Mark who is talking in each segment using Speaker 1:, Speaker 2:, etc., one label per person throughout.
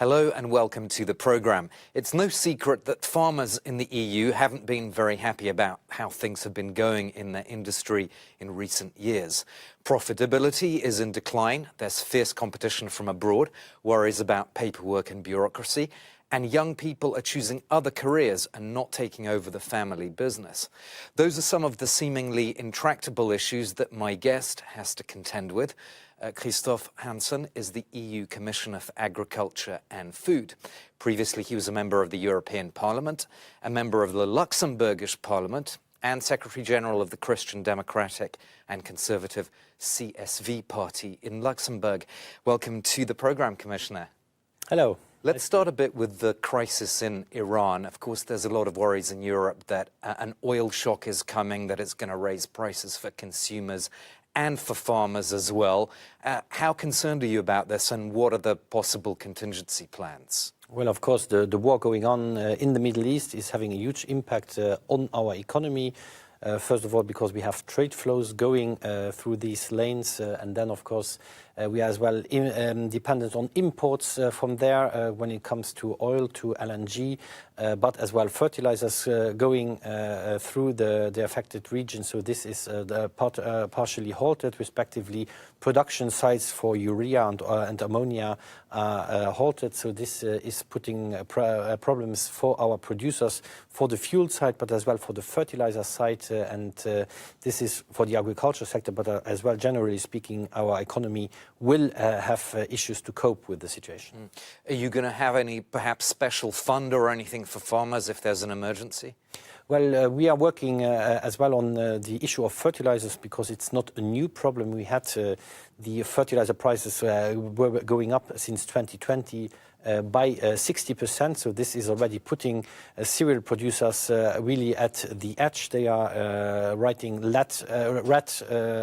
Speaker 1: Hello and welcome to the programme. It's no secret that farmers in the EU haven't been very happy about how things have been going in their industry in recent years. Profitability is in decline, there's fierce competition from abroad, worries about paperwork and bureaucracy, and young people are choosing other careers and not taking over the family business. Those are some of the seemingly intractable issues that my guest has to contend with. Christophe Hansen is the EU Commissioner for Agriculture and Food. Previously, he was a member of the European Parliament, a member of the Luxembourgish Parliament, and Secretary-General of the Christian Democratic and Conservative CSV Party in Luxembourg. Welcome to the programme, Commissioner.
Speaker 2: Hello.
Speaker 1: Let's start a bit with the crisis in Iran. Of course, there's a lot of worries in Europe that an oil shock is coming, that it's going to raise prices for consumers and for farmers as well. How concerned are you about this, and what are the possible contingency plans?
Speaker 2: Well, of course, the war going on in the Middle East is having a huge impact on our economy. First of all, because we have trade flows going through these lanes, and then, of course, we are as well dependent on imports from there when it comes to oil, to LNG, but as well fertilizers going through the affected region. So this is partially halted, respectively. Production sites for urea and ammonia are halted. So this is putting problems for our producers, for the fuel side, but as well for the fertilizer side. And this is for the agriculture sector, but as well, generally speaking, our economy will have issues to cope with the situation.
Speaker 1: Are you going to have any perhaps special fund or anything for farmers if there's an emergency?
Speaker 2: Well, we are working as well on the issue of fertilizers, because it's not a new problem. We had the fertilizer prices were going up since 2020 by 60%. So this is already putting cereal producers really at the edge. They are writing red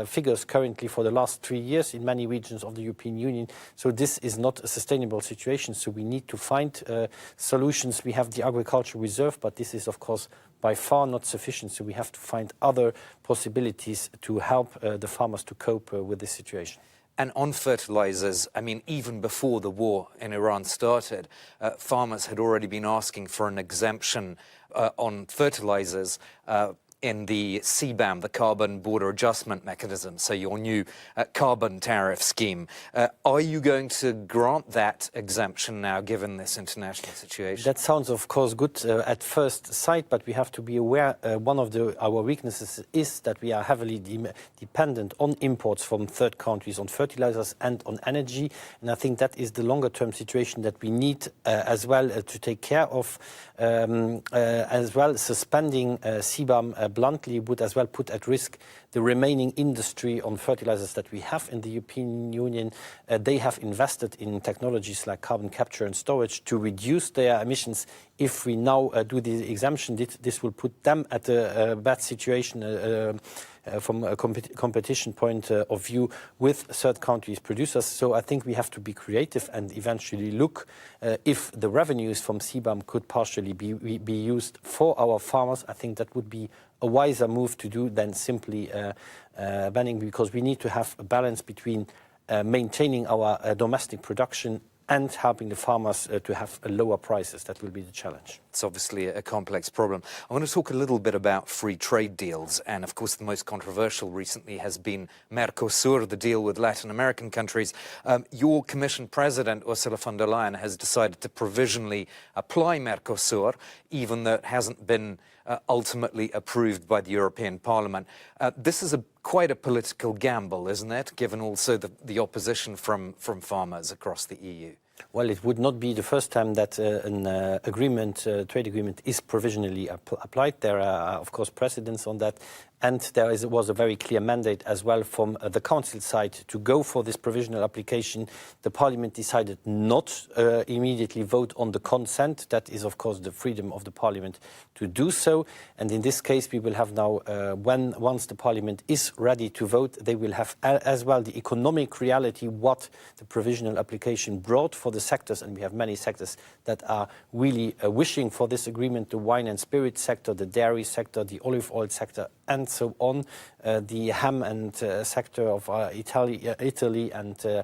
Speaker 2: figures currently for the last 3 years in many regions of the European Union. So this is not a sustainable situation. So we need to find solutions. We have the agricultural reserve, but this is, of course, by far not sufficient. So we have to find other possibilities to help the farmers to cope with this situation.
Speaker 1: And on fertilizers, I mean, even before the war in Iran started, farmers had already been asking for an exemption on fertilizers in the CBAM, the Carbon Border Adjustment Mechanism, so your new carbon tariff scheme. Are you going to grant that exemption now, given this international situation?
Speaker 2: That sounds, of course, good at first sight, but we have to be aware one of our weaknesses is that we are heavily dependent on imports from third countries on fertilizers and on energy. And I think that is the longer-term situation that we need as well to take care of. As well, suspending CBAM bluntly would as well put at risk the remaining industry on fertilizers that we have in the European Union. They have invested in technologies like carbon capture and storage to reduce their emissions. If we now do the exemption, this will put them at a bad situation from a competition point of view with third countries producers. So I think we have to be creative and eventually look if the revenues from CBAM could partially be used for our farmers. I think that would be a wiser move to do than simply banning, because we need to have a balance between maintaining our domestic production and helping the farmers to have lower prices. That will be the challenge.
Speaker 1: It's obviously a complex problem. I want to talk a little bit about free trade deals. And of course, the most controversial recently has been Mercosur, the deal with Latin American countries. Your Commission President, Ursula von der Leyen, has decided to provisionally apply Mercosur, even though it hasn't been ultimately approved by the European Parliament. This is quite a political gamble, isn't it, given also the opposition from farmers across the EU?
Speaker 2: Well, it would not be the first time that an trade agreement is provisionally applied. There are, of course, precedents on that. And there was a very clear mandate as well from the Council side to go for this provisional application. The Parliament decided not immediately vote on the consent. That is, of course, the freedom of the Parliament to do so. And in this case, we will have now, once the Parliament is ready to vote, they will have as well the economic reality, what the provisional application brought for the sectors. And we have many sectors that are really wishing for this agreement: the wine and spirit sector, the dairy sector, the olive oil sector, and and so on, the ham and sector of Italy and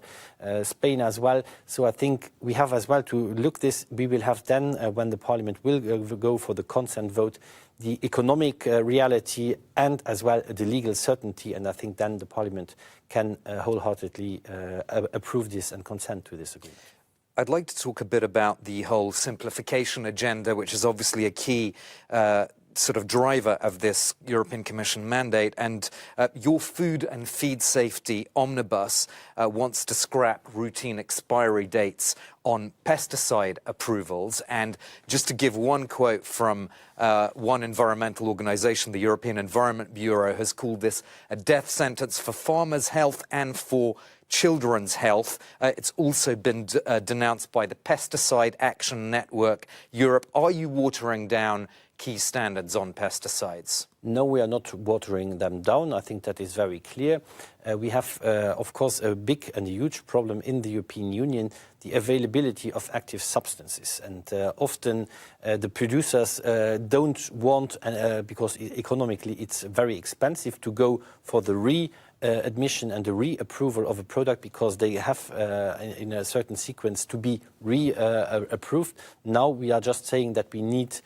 Speaker 2: Spain as well. So I think we have as well to look this. We will have then, when the Parliament will go for the consent vote, the economic reality and as well the legal certainty, and I think then the Parliament can wholeheartedly approve this and consent to this agreement.
Speaker 1: I'd like to talk a bit about the whole simplification agenda, which is obviously a key sort of driver of this European Commission mandate. And your food and feed safety omnibus wants to scrap routine expiry dates on pesticide approvals. And just to give one quote from one environmental organization, the European Environment Bureau has called this a death sentence for farmers' health and for children's health. It's also been denounced by the Pesticide Action Network Europe. Are you watering down key standards on pesticides?
Speaker 2: No, we are not watering them down. I think that is very clear. We have, of course, a big and huge problem in the European Union, the availability of active substances. And often the producers don't want, because economically it's very expensive, to go for the admission and the reapproval of a product because they have in a certain sequence to be approved. Now we are just saying that we need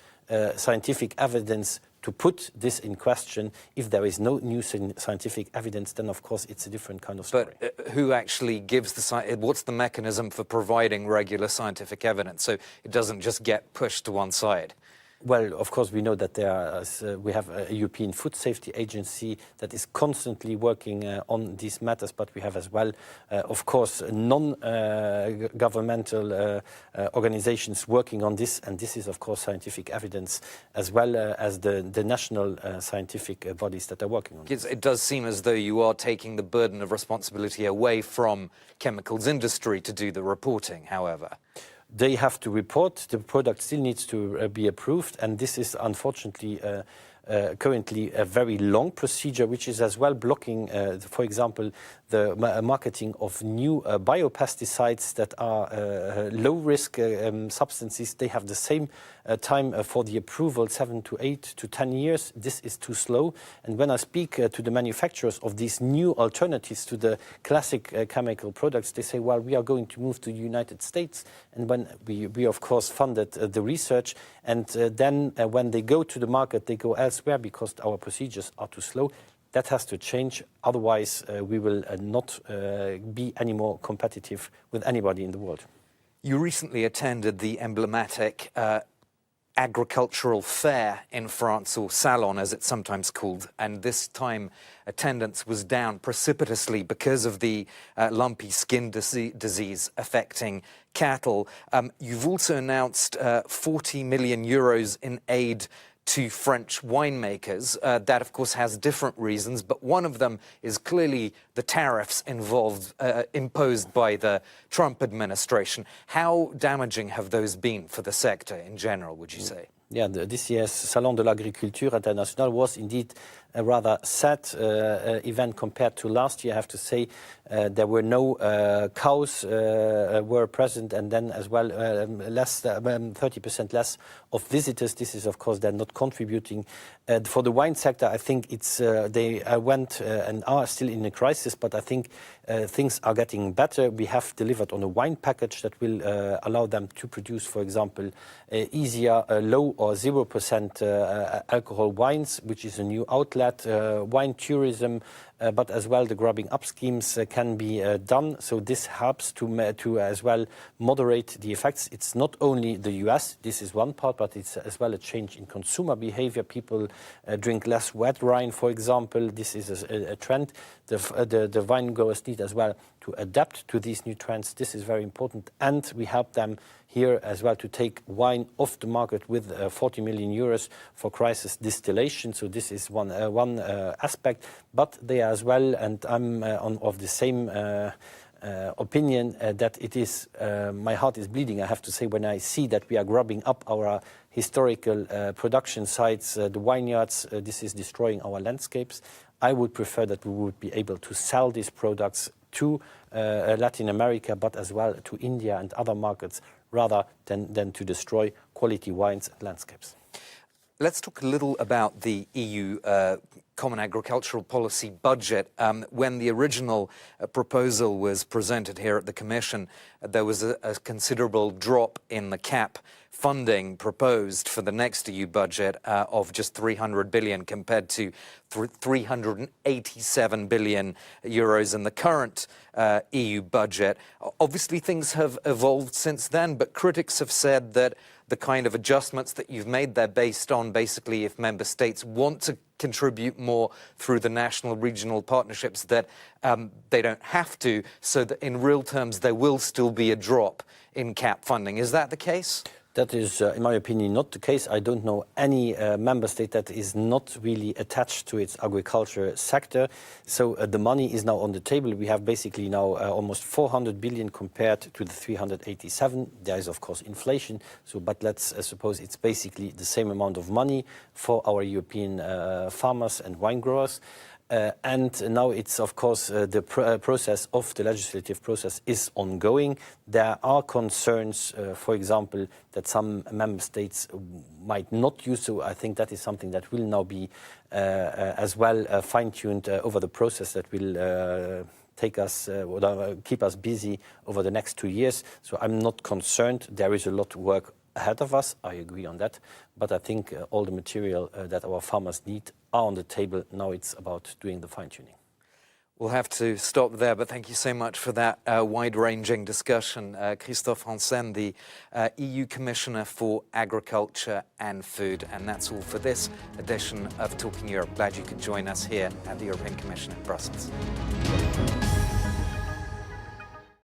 Speaker 2: scientific evidence to put this in question. If there is no new scientific evidence, then of course it's a different kind of story.
Speaker 1: But who actually gives what's the mechanism for providing regular scientific evidence so it doesn't just get pushed to one side?
Speaker 2: Well, of course, we know that we have a European Food Safety Agency that is constantly working on these matters, but we have as well, of course, non-governmental organizations working on this, and this is, of course, scientific evidence as well as the national scientific bodies that are working on this.
Speaker 1: It does seem as though you are taking the burden of responsibility away from chemicals industry to do the reporting, however.
Speaker 2: They have to report. The product still needs to be approved, and this is unfortunately currently a very long procedure, which is as well blocking, for example, the marketing of new biopesticides that are low-risk substances. They have the same time for the approval, 7 to 8 to 10 years. This is too slow. And when I speak to the manufacturers of these new alternatives to the classic chemical products, they say, well, we are going to move to the United States. And when we of course, funded the research. And then when they go to the market, they go elsewhere because our procedures are too slow. That has to change. Otherwise, we will not be any more competitive with anybody in the world.
Speaker 1: You recently attended the emblematic agricultural fair in France, or salon as it's sometimes called, and this time attendance was down precipitously because of the lumpy skin disease affecting cattle. You've also announced 40 million euros in aid to French winemakers. That, of course, has different reasons, but one of them is clearly the tariffs imposed by the Trump administration. How damaging have those been for the sector in general, would you say?
Speaker 2: Yeah, this year's Salon de l'Agriculture International was indeed a rather sad event compared to last year. I have to say there were no cows were present, and then as well 30% less of visitors. This is, of course, they're not contributing. For the wine sector, I think it's they went and are still in a crisis, but I think things are getting better. We have delivered on a wine package that will allow them to produce, for example, easier low or 0% alcohol wines, which is a new outlet. Wine tourism, but as well the grubbing up schemes can be done. So this helps to as well moderate the effects. It's not only the US, this is one part, but it's as well a change in consumer behavior. People drink less white wine, for example. This is a trend. The wine growers need as well to adapt to these new trends. This is very important, and we help them here as well to take wine off the market with 40 million euros for crisis distillation. So this is one aspect, but they are as well, and I'm of the same opinion that it is, my heart is bleeding, I have to say, when I see that we are grubbing up our historical production sites, the vineyards. This is destroying our landscapes. I would prefer that we would be able to sell these products to Latin America, but as well to India and other markets, rather than to destroy quality wines and landscapes.
Speaker 1: Let's talk a little about the EU Common Agricultural Policy budget. When the original proposal was presented here at the Commission, there was a considerable drop in the CAP funding proposed for the next EU budget of just 300 billion compared to 387 billion euros in the current EU budget. Obviously, things have evolved since then, but critics have said that the kind of adjustments that you've made there based on basically if member states want to contribute more through the national regional partnerships that they don't have to, so that in real terms there will still be a drop in CAP funding. Is that the case?
Speaker 2: That is, in my opinion, not the case. I don't know any member state that is not really attached to its agriculture sector. So the money is now on the table. We have basically now almost 400 billion compared to the 387. There is, of course, inflation. So, but let's suppose it's basically the same amount of money for our European farmers and wine growers. And now it's, of course, the process of the legislative process is ongoing. There are concerns, for example, that some member states might not use. So I think that is something that will now be as well fine-tuned over the process that will take us, keep us busy over the next 2 years. So I'm not concerned. There is a lot of work ahead of us. I agree on that. But I think all the material that our farmers need are on the table. Now it's about doing the fine-tuning.
Speaker 1: We'll have to stop there, but thank you so much for that wide-ranging discussion. Christophe Hansen, the EU Commissioner for Agriculture and Food. And that's all for this edition of Talking Europe. Glad you could join us here at the European Commission in Brussels.